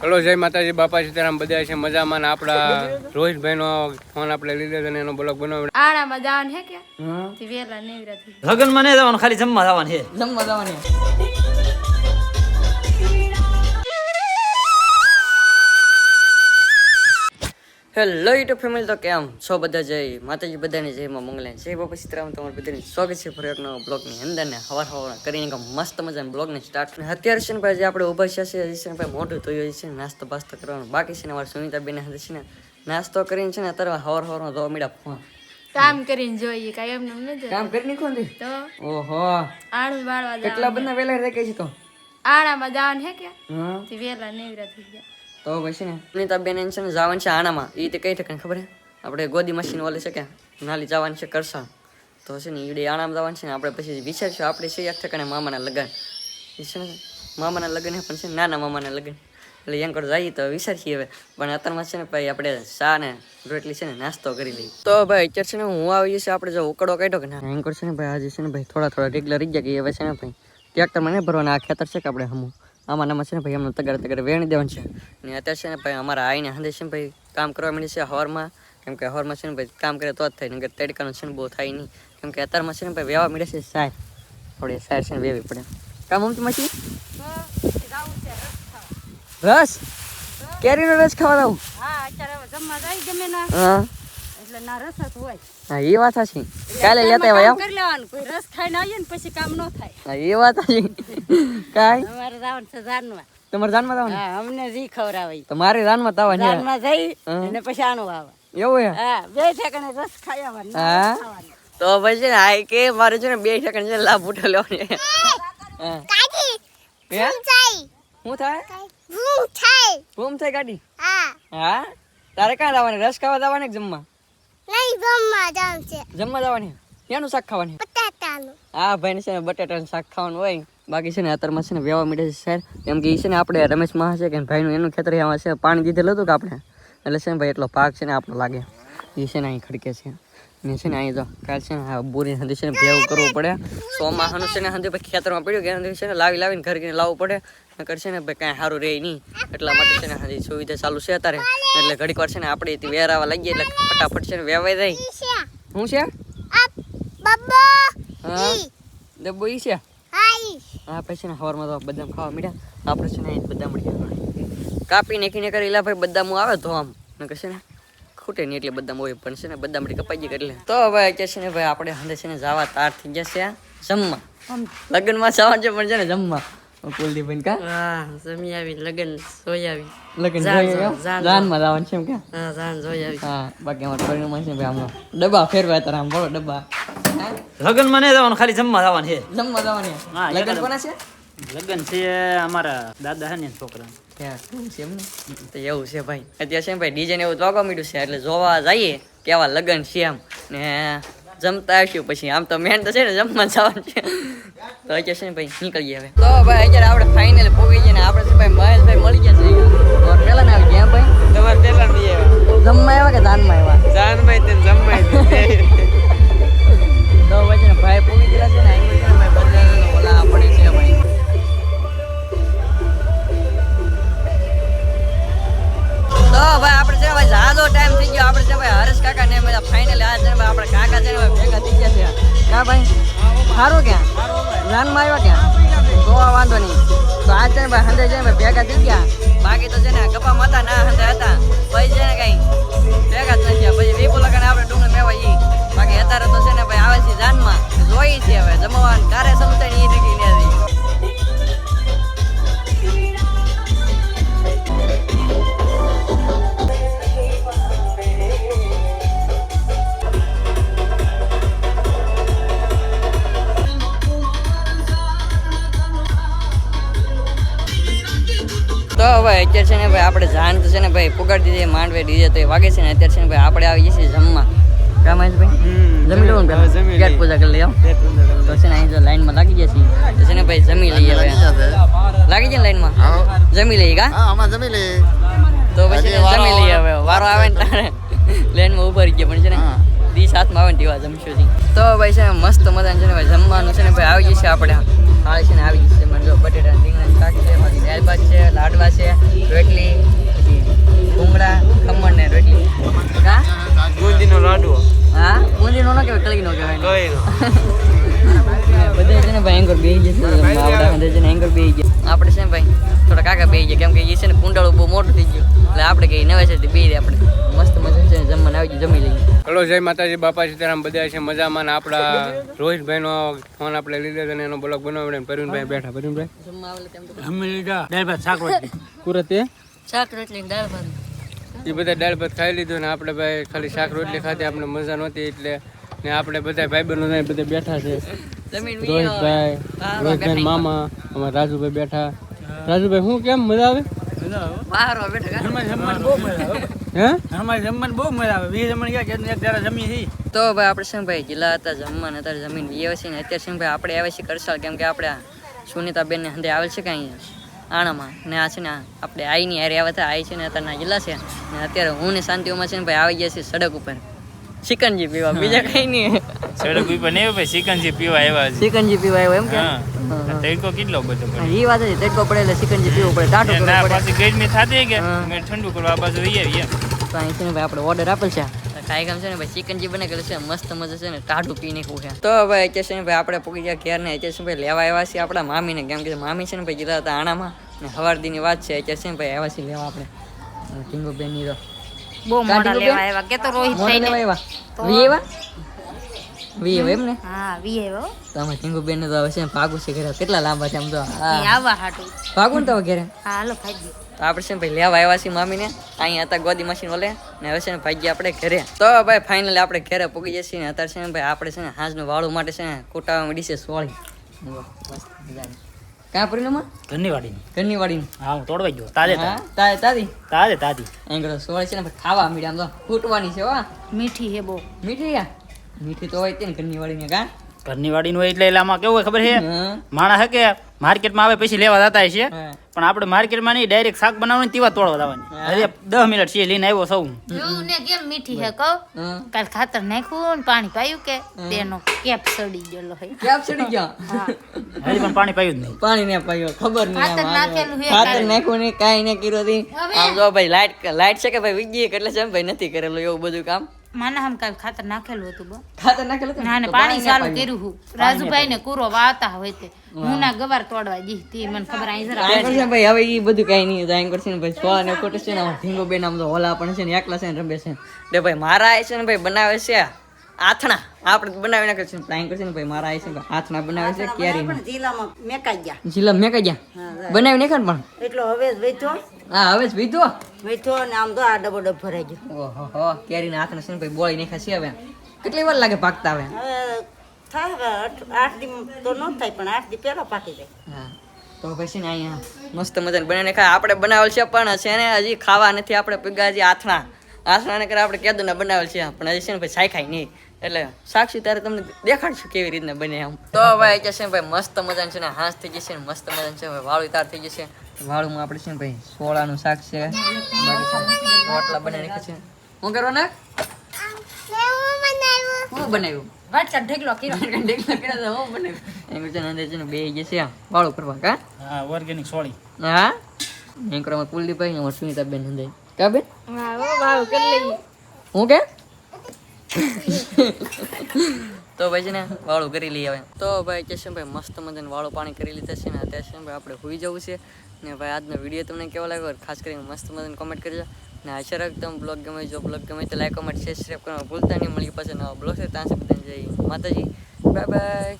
Hello જય માતાજી બાપા સીતારામ બધા છે મજામાં. આપડા રોહિતભાઈ નો ફોન આપણે લીધો અને એનો બ્લોગ બનાવ્યો. આણામાં જવાનું હે કે થી વેલા નેવરા થઈ લગન માં નહીં જવાનું, ખાલી જમવા જવાનું છે. જમવા જવાની. હેલો યુટ્યુબ ફેમિલી, તો કેમ છો બધા? જય માતાજી, બધાની જય માં મંગલા, જય બાપા સીતારામ. તમારું બધાની સ્વાગત છે ફરી એક નવા બ્લોગની અંદર ને હવાર કરીને મસ્ત મજાના બ્લોગને સ્ટાર્ટ. અત્યારે છે ને ભાઈ આપણે ઊભા છે ભાઈ મોઢું ધોયું છે, નાસ્તો બાસ્તો કરવાનો બાકી છે ને. અમારે સુનિતા બેન હાથે છે ને નાસ્તો કરીને છે ને અત્યારે હવારમાં ધોવા મીડા ફોન કામ કરીને જોઈએ કાઈ એમને ન જોઈએ. કામ કરી નીકળો ને તો ઓહો આણું વાળવા કેટલા બધા વેલા રહી ગઈ છે તો આણામાં જવાનું હે કે હા. થી વેલા નેવરા થઈ ગયા. તો પછી ને સુનિતા બેન છે ને જવાનું છે આણામાં. એ તો કઈ ઠેકાણે ખબર હે? આપણે ગોદી મશીન વાળી છે કે નાલી જવાનું છે કરસા. તો છે ને ઈડે આણામાં જવાનું છે ને. આપણે પછી વિચારશું આપણે છે એક ઠેકાણે મામાના લગ્ન એ છે ને, મામાના લગ્ન હે પણ છે નાના મામાના લગ્ન, એટલે એમ કર જઈએ તો વિચારીએ હવે. પણ અત્યારમાં છે ને ભાઈ આપણે ચા ને રોટલી છે ને નાસ્તો કરી લઈએ. તો ભાઈ અત્યારે છે ને હું આવી છે આપણે જો ઉકળો કાઢ્યો કે ના એમ છે ને ભાઈ. આજે છે ને ભાઈ થોડા રેગ્યુલર રહી ગયા હવે છે ને ભાઈ ટ્રેક્ટર મને ભરવાના. આ ખેતર છે કે આપણે હમું આમાં છે ને ભાઈ એમને તગાર વેણી દેવાનું છે. ને અત્યારે છે ને ભાઈ અમારા આઈને હાંધે છે ને ભાઈ કામ કરવા માંડી છે હવારમાં. કેમ કે હવારમાં છે ને ભાઈ કામ કરે તો જ થાય, નકર તડકાનું છે ને બહુ થાય નહીં. કેમ કે અત્યારમાં છે ને ભાઈ વેવા મળે છે સાર, થોડી સાર છે ને વેવી પડે. કામ આમ મચી રસ કેરીનો રસ ખાવા દઉં. હા અત્યારે જમવા જાય ગમે ના હા એટલે ના રસ જ હોય. હા એ વાત છે. કાલે લેતા આવ્યા કરી લેવાનું, કોઈ રસ ખાઈને આવીએ ને પછી કામ ન થાય. હા એ વાત છે. કાઈ અમારે જવાનું છે જાનમાં. તમારે જાનમાં જવાનું? હા અમને રી ખવડાવી. તો મારે જાનમાં જવાનું છે. જાનમાં જઈ અને પછી આનું આવે. એવું હે? હા બે ઠેકાણે રસ ખાઈ આવવાનું. હા તો ભાઈ છે ને આ કે મારે છે ને 2 સેકન્ડ છે લાભ ઉઠા લેવાની. હા ગાડી હે ભૂમ થાય શું થાય? ભૂમ થાય ભૂમ થાય ગાડી? હા હા તારે ક્યાં જવાની? રસ ખાવા જવાની કે જમવા? નહીં જમવા જાવ છે જમવા જવાની. એનું શાક ખાવાની? બટાટાનું. હા ભાઈ છે ને બટાટાનું શાક ખાવાનું હોય. બાકી છે ને અત્યારમાં છે ને વેવા મીડે છે સાહેબ. કેમ કે એ છે ને આપણે રમેશ માં છે કે ભાઈનું એનું ખેતર એમાં છે પાણી દીધેલું હતું કે આપણે, એટલે છે ને ભાઈ એટલો પાક છે ને આપણો લાગે એ છે ને અહીં ખડકે છે. ને છે ને અહીં જો કાલ છે ને આ બોરી હંધી છે ને ભેવું કરવું પડે. ચોમાસાનું છે ને હંધી ભાઈ ખેતરમાં પડ્યું કે હંધી છે ને લાવીને ઘર લાવવું પડે. નકર છે ને ભાઈ કાંઈ સારું રહે નહીં. એટલા માટે છે ને હજી સુવિધા ચાલુ છે અત્યારે. એટલે ઘડીક વાર છે ને આપણે વેરાવા લાગીએ એટલે ફટાફટ છે ને વેવાઈ જાય. શું છે આ બબ્બા હા ડબ્બો ઈ છે. હાઈ હા પછી ને સવારમાં તો બદામ ખાવા મળ્યા આપણે છે ને બદામ કાપી નાખીને કરી લા ભાઈ બદામ આવે તો આમ નકર છે ને ખૂટે નહીં એટલે બદામ હોય. પણ છે ને બદામ કપાઈ ગયા એટલે તો હવે અત્યારે છે ને ભાઈ આપણે હંધે છે ને જવા તાર થઈ જશે જમવા. લગ્નમાં જવાનું છે પણ છે ને જમવા કુલદીપભાઈ કા હા જમી આવી લગન જોઈ આવી. લગ્ન જાનમાં જવાનું છે એમ કે? હા જાન જોઈ આવી. હા બાકી અમારે પરિણામ છે ભાઈ આમાં ડબ્બા ફેરવા તારા આમ બોલો ડબ્બા લગન માં નહીં જવાનું, ખાલી જમવા જવાનું છે. જમવા જવાની. હા, લગ્ન કોના છે? લગન છે અમારા દાદા હે ને છોકરા. એવું છે એમ ને? તો એવું છે ભાઈ. અત્યારે છે ને ભાઈ ડીજે ને એવું જોવા મળ્યું છે એટલે જોવા જઈએ કેવા લગ્ન છે એમ. ને જમતા આવીશું પછી. આમ તો મેન તો છે ને જમવા જવાનું છે. તો અત્યારે છે ને ભાઈ નીકળીએ હવે. તો ભાઈ અત્યારે આપણે ફાઇનલ પહોંચી ગયા ને આપણે છે ભાઈ મહેશભાઈ મળી ગયા છે. તમારે પેલા ના આવી ગયા ભાઈ? તમારે પેલા નહીં આવ્યા? જમવા આવ્યા કે દાનમાં આવ્યા? જાનમાં તે જમવાય તો ભાઈ છે ને ભાઈ પહોંચી ગયા છે ને અહીં છે ને ભાઈ બધા ઓલા પડે છે ભાઈ. તો ભાઈ આપણે છે ભાઈ જાજો ટાઈમ થઈ ગયો. આપણે છે ભાઈ હરેશ કાકા ને બધા ફાઇનલ આ છે ભાઈ આપણે કાકા છે ને ભાઈ ભેગા થઈ ગયા છે. હા ભાઈ સારું ક્યાં જાનમાં આવ્યા ક્યાં? તો વાંધો નહીં. તો આ છે ને ભાઈ હંધે છે ને ભાઈ ભેગા થઈ ગયા. બાકી તો છે ને ગપ્પા માતા ના હંધે હતા પછી છે ને કઈ ભેગા જ નથી થયા. પછી વીપુ લગન આપણે ડુંગર મેવા ઈ. બાકી અત્યારે તો છે ને ભાઈ આવે છે જાનમાં જોઈ છે હવે જમવાનું ક્યારે શરૂ થાય ને એ નક્કી નથી. તો ભાઈ અત્યારે છે ને ભાઈ આપણે જાન તો છે ને ભાઈ પુગાડી દીધી માંડવે ડીજે તો એ વાગે છે ને. અત્યારે છે ને ભાઈ આપણે આવી જઈએ જમવા. કામ આવે ભાઈ જમી લેવું ને પેલા પેટ પૂજા કરી લઈએ. તો છે ને અહીં જો લાઈનમાં લાગી ગયા છીએ તો છે ને ભાઈ જમી લઈએ હવે. લાગી જાય લાઈનમાં જમી લઈએ કા? આમાં જમી લે. તો પછી જમી લઈએ હવે. વારો આવે ને તારે લાઈનમાં ઉભા રહી ગયા પણ છે ને ડીશ હાથમાં આવે ને તેવા જમશું જી. તો ભાઈ છે ને મસ્ત મજાનું છે ને ભાઈ જમવાનું છે ને ભાઈ આવી જશે આપણે હાલ છે ને આવી જશે મને જો બટેટા રીંગણાનું શાક છે બાકી દાળ ભાત છે લાડવા છે રોટલી પછી ભૂંગળા ખમણ ને રોટલી કા બુંદીનો લાડવો હા બુંદીનો ન કહેવાય કળીનો કહેવાય બધા છે ને ભાઈ એંગર બેહી જશે બાવડા અંદર છે ને એંગર બેહી ગયા આપણે છે ને ભાઈ થોડા કાકા બેહી ગયા કેમ કે એ છે ને કુંડાળું બહુ મોટું થઈ ગયું એટલે આપણે કઈ નવેસરથી બેહી આપણે મસ્ત મજા છે ને જમવાનું આવી ગયું જમી લઈએ. હલો જય માતાજી બાપા સીતારામ બધા છે મજામાં ને આપણા રોહિતભાઈનો ફોન આપણે લીધો અને એનો બ્લોગ બનાવડે પરવીનભાઈ બેઠા પરવીનભાઈ જમવા આવે તેમ તો દાળ ભાત શાક રોટલી કુરતે શાક રોટલી દાળ ભાત એ બધા દાળ ભાત ખાઈ લીધું ને આપણે ભાઈ ખાલી શાક રોટલી ખાધી આપણે મજા નહોતી એટલે ને આપણે બધા ભાઈબંધો બધા બેઠા છે જમીન રોહિતભાઈ મામા અમારા રાજુભાઈ બેઠા. રાજુભાઈ શું કેમ મજા આવે બહાર બેઠા હે અમારે જમવાનું બહુ મજા આવે 20 જમણ ગયા કે એક જરા જમી હતી. તો ભાઈ આપણે છે ને ભાઈ ગીલા હતા જમવાને અત્યારે જમીન વ્યવ છે ને અત્યારે છે ને ભાઈ આપણે આવે છે કરસાળ કેમ કે આપણે સુનીતાબેન ને હંધે આવેલ છે કે અહીંયા આણામાં ને આ છે ને આપણે આઈની હારે આવ્યા હતા આઈ છે ને અત્યારના જિલ્લા છે ને અત્યારે હું ને શાંતિઓમાં છે ને ભાઈ આવી ગયા છે સડક ઉપર ચિકનજી પીવા બીજા કઈ નહીં સડક ઉપર નહીં ભાઈ સિકંજી પીવા આવ્યા છે. ચિકનજી પીવા આવ્યો એમ કે હા તડકો કેટલો બધો પડે. એ વાત છે તડકો પડે એટલે ચિકનજી પીવું પડે ટાટો કરવો ના પડે પાછી ગરમી થતી કે હા. મેં ઠંડુ કરવા આ બાજુ લઈ આવીએ. તો અહીં છે ને ભાઈ આપણે ઓર્ડર આપેલ છે કાંઈ કામ છે ને ભાઈ ચિકનજી બને ગયેલું છે મસ્ત મજા છે ને ટાઢું પી નાખવું છે. તો ભાઈ અત્યારે છે ને ભાઈ આપણે પૂકી ગયા ઘેર ને અત્યારે છે ભાઈ લેવા આવ્યા છીએ આપણા મામીને કેમ કે મામી છે ને ભાઈ ગયેલા હતા આણામાં ને હવારદીની વાત છે અત્યારે છે ને ભાઈ આવ્યા છીએ લેવા આપણે ટીંગો બેન ની તો બહુ મોડા લેવા આવ્યા કે તો રોહિત મોઢે લેવા આવ્યા વી આવ્યા વી આવ્યા એમ ને હા વી આવ્યો તો અમે ટીંગો બેન તો હવે છે ને ભાગું છે ઘરે કેટલા લાંબા છે આમ તો આવવા હાટું ભાગું ને તો ઘરે હા હાલો ખાઈ ગયો તો આપણે છે ને ભાઈ લેવા આવ્યા છીએ મામીને અહીંયા હતા ગોદી મશીન ઓલે ને હવે છે ને ભાઈ આપણે ઘરે તો ભાઈ ફાઇનલી આપણે ઘરે પૂગી જઈએ છીએ ને અત્યારે છે ને ભાઈ આપણે છે ને હાંજનું વાળું માટે છે ને કુટાવામાં ડીશે સોળી કાં પરિણામમાં ઘરની વાડીની ઘરની વાડીનું હા હું તોડવાઈ ગયો તાજે તાજી તાજે તાજી એંગડો સોળી છે ને ભાઈ ખાવા મીડિયા આમ તો ફૂટવાની છે વા મીઠી હે બહુ મીઠી યા મીઠી તો હોય તે ને ઘરની વાડીની કાં ઘરની વાડીનું હોય એટલે આમાં કેવું હોય ખબર છે હા માણસ હે કે માર્કેટમાં આવે પછી લેવા જતા છે હા. પણ આપણે માર્કેટમાં નહીં ડાયરેક્ટ શાક બનાવવાનું તેવા તોડવા જવાની હજી 10 મિનિટ છે લઈને આવ્યો સૌ જોઉં ને કેમ મીઠી હે કહો હા કાલ ખાતર નાખ્યું ને પાણી પાયું કે તેનો કેપ સડી ગયેલો હે કેપ ચડી ગયા હજી પણ પાણી પાયું જ નહીં પાણી ને પાયો ખબર ખાતર નહીં નાખેલું હે ખાતર કાલે. નાખ્યું નહીં કાંઈ ને કર્યું નહીં આમ જો ભાઈ લાઈટ છે કે ભાઈ વીજળી એટલે છે ને ભાઈ નથી કરેલું એવું બધું કામ માના હમ કાલ ખાતર નાખેલું હતું બો ખાતર નાખેલું હતું ને? ના ને તો પાણી ચાલુ ને કર્યું હું રાજુભાઈ ને કૂરો વાવતા હોય તે હું ના ગવાર તોડવા જી તી મને ખબર અહીં જરા આંકર છે ને ભાઈ હવે ઈ બધું કાંઈ નહીં આંકર છે ને ભાઈ સોળા ને ખોટું છે ને આમાં ઢીંગો બેન આમ તો હોલા પણ છે ને એકલા છે ને રમે છે એટલે ભાઈ મારા આય છે ને ભાઈ બનાવે છે આથણા આપણે બનાવી નાખે છે આંકર છે ને ભાઈ મારા આય છે ને આથણા બનાવે છે કેરી જિલ્લામાં મેકાઈ ગયા જીલા મેં કઈ ગયા બનાવી નાખે ને પણ એટલો હવે વેચો હા હવે જ વીધો વેચો ને આમ તો આ ડબો ડબ ભરાઈ ગયો ઓહો કેરી ના આથણા છે ને ભાઈ બોળી નાખ્યા છે હવે કેટલી વાર લાગે પાકતા હવે હવે થાય 8 દી તો ન થાય પણ 8 દી પહેલા પાકી જાય હા તો પછી ને અહીંયા મસ્ત મજાને બનાવીને ખાય આપણે બનાવેલ છે પણ છે ને હજી ખાવા નથી આપણે પીગા હજી આથણા ને કરે આપણે કેદુના બનાવેલ છે પણ હજી છે ને ભાઈ સાયખાય નહીં એટલે સાક્ષી તારે તમને દેખાડશું કેવી રીતના બને આમ તો ભાઈ કે છે ને ભાઈ મસ્ત મજાનું છે ને હાંસ થઈ જશે ને મસ્ત મજાનું છે ભાઈ વાળું તાર થઈ જશે વાળુંમાં આપણે છે ને ભાઈ સોળાનું શાક છે બાકી છે રોટલા બનાવી નાખે છે શું કરવાના શું બનાવ્યું વાટકા ઢેકલો કર્યો હું બનાવ્યું એમ છે ને અંદર છે ને બે જશે વાળું કરવા કા હા ઓર્ગેનિક સોળી હા એમ કરવામાં કુલદીપભાઈ અમાર સુનીતાબેન હંદાઈ કા બેન વાવ કરી લઈએ હું કે તો ભાઈ છે ને વાળું કરી લઈએ હવે તો ભાઈ કે છે ભાઈ મસ્ત મજાનું વાળું પાણી કરી લીધા છે ને અત્યારે છે ભાઈ આપણે હોઈ જવું છે ને ભાઈ આજનો વિડીયો તમને કેવો લાગ્યો ખાસ કરીને મસ્ત મજાનું કમેન્ટ કરજો ને આશા રાખતો બ્લોગ ગમે જો બ્લોગ ગમે તો લાઈક કમેન્ટ શેર સબસ્ક્રાઈબ કરવાનું ભૂલતા નહીં મળી પાછા નવા બ્લોગ છે ત્યાં સુધી બધાને જય માતાજી બાય બાય